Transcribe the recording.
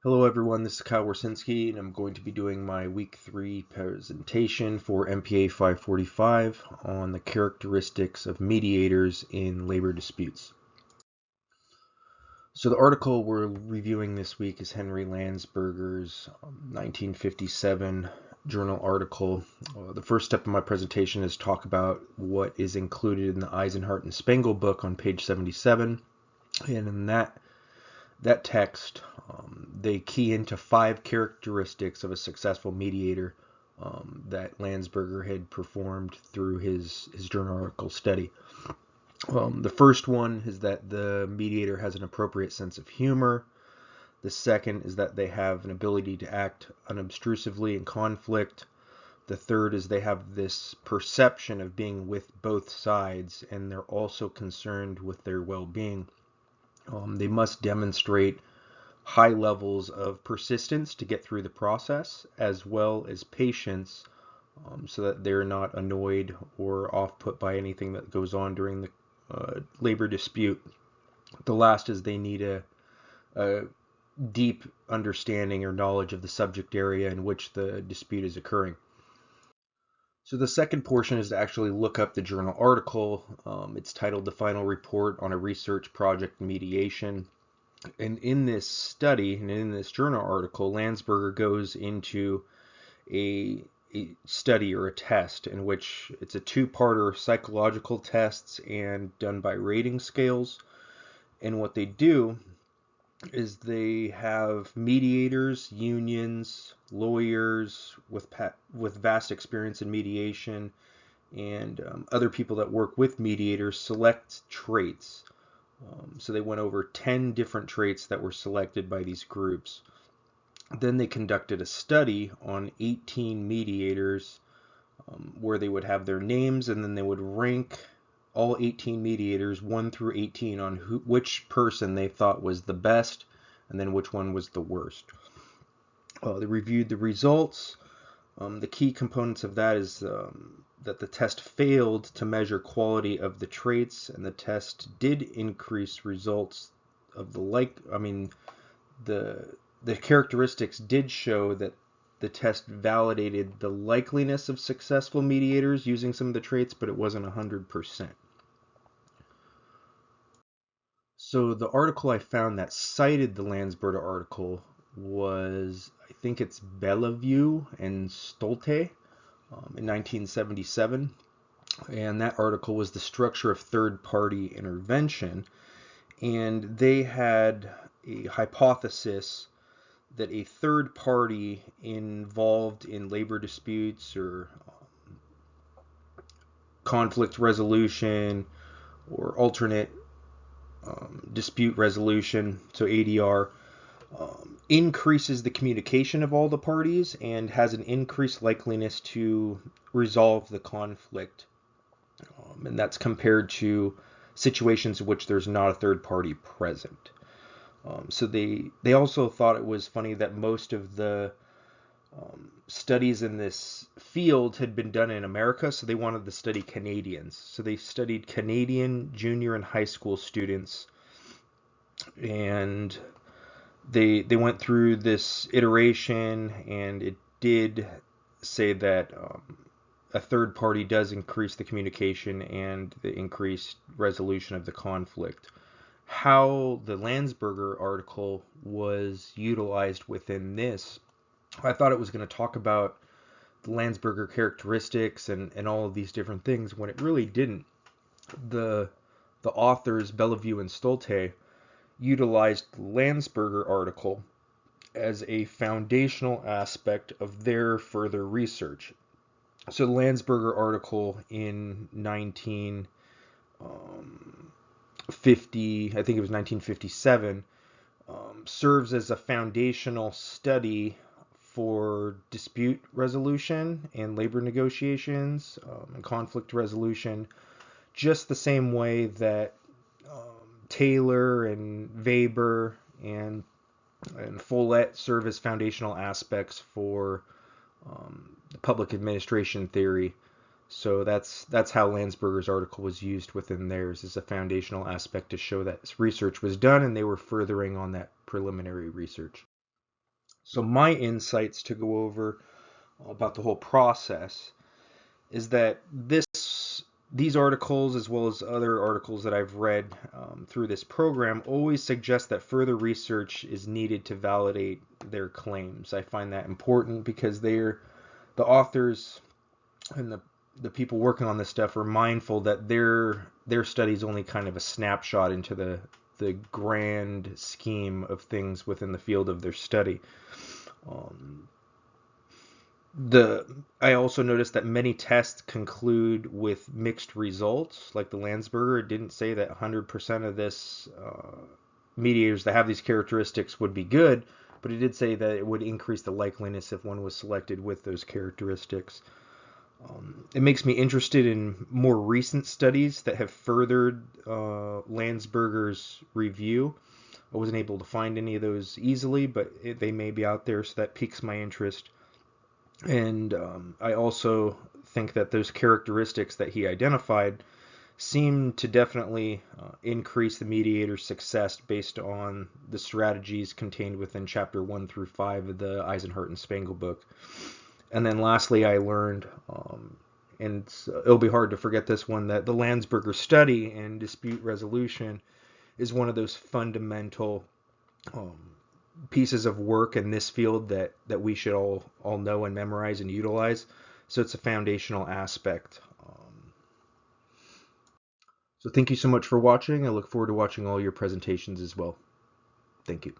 Hello everyone, this is Kyle Warsinski and I'm going to be doing my week 3 presentation for MPA 545 on the characteristics of mediators in labor disputes. So the article we're reviewing this week is Henry Landsberger's 1957 journal article. The first step of my presentation is talk about what is included in the Eisenhart and Spengel book on page 77, and in that text, they key into 5 characteristics of a successful mediator that Landsberger had performed through his journal article study. The first one is that the mediator has an appropriate sense of humor. The second is that they have an ability to act unobtrusively in conflict. The third is they have this perception of being with both sides, and they're also concerned with their well-being. They must demonstrate high levels of persistence to get through the process, as well as patience, so that they're not annoyed or off-put by anything that goes on during the labor dispute. The last is they need a deep understanding or knowledge of the subject area in which the dispute is occurring. So the second portion is to actually look up the journal article. It's titled "The Final Report on a Research Project Mediation." And in this study, and in this journal article, Landsberger goes into a study or a test in which it's a two-parter psychological tests and done by rating scales. And what they do is they have mediators, unions, lawyers with vast experience in mediation, and other people that work with mediators select traits. So they went over 10 different traits that were selected by these groups. Then they conducted a study on 18 mediators, where they would have their names, and then they would rank all 18 mediators 1 through 18 on which person they thought was the best, and then which one was the worst. They reviewed the results. The key components of that is that the test failed to measure quality of the traits, and the test did increase results of the characteristics did show that the test validated the likeliness of successful mediators using some of the traits, but it wasn't 100%. So the article I found that cited the Landsberger article was, I think it's Bellevue and Stolte in 1977. And that article was the structure of third-party intervention. And they had a hypothesis that a third party involved in labor disputes or conflict resolution or alternate dispute resolution, so ADR, increases the communication of all the parties and has an increased likeliness to resolve the conflict. And that's compared to situations in which there's not a third party present. So they also thought it was funny that most of the studies in this field had been done in America, so they wanted to study Canadians. So they studied Canadian junior and high school students, and they went through this iteration, and it did say that a third party does increase the communication and the increased resolution of the conflict. How the Landsberger article was utilized within this, I thought it was going to talk about the Landsberger characteristics and all of these different things when it really didn't. The authors, Bellevue and Stolte, utilized the Landsberger article as a foundational aspect of their further research. So the Landsberger article in 1950, I think it was 1957, serves as a foundational study for dispute resolution and labor negotiations and conflict resolution, just the same way that Taylor and Weber and Follett serve as foundational aspects for the public administration theory. So that's how Landsberger's article was used within theirs as a foundational aspect to show that research was done and they were furthering on that preliminary research. So my insights to go over about the whole process is that these articles, as well as other articles that I've read through this program, always suggest that further research is needed to validate their claims. I find that important because the authors and the people working on this stuff are mindful that their study is only kind of a snapshot into the grand scheme of things within the field of their study. Um, the I also noticed that many tests conclude with mixed results, like the Landsberger. It didn't say that 100% of this mediators that have these characteristics would be good, but it did say that it would increase the likeliness if one was selected with those characteristics. It makes me interested in more recent studies that have furthered Landsberger's review. I wasn't able to find any of those easily, but they may be out there, so that piques my interest. And I also think that those characteristics that he identified seem to definitely increase the mediator's success based on the strategies contained within chapter 1 through 5 of the Eisenhart and Spangel book. And then lastly, I learned, and it'll be hard to forget this one, that the Landsberger study and dispute resolution is one of those fundamental pieces of work in this field that we should all know and memorize and utilize. So it's a foundational aspect. So thank you so much for watching. I look forward to watching all your presentations as well. Thank you.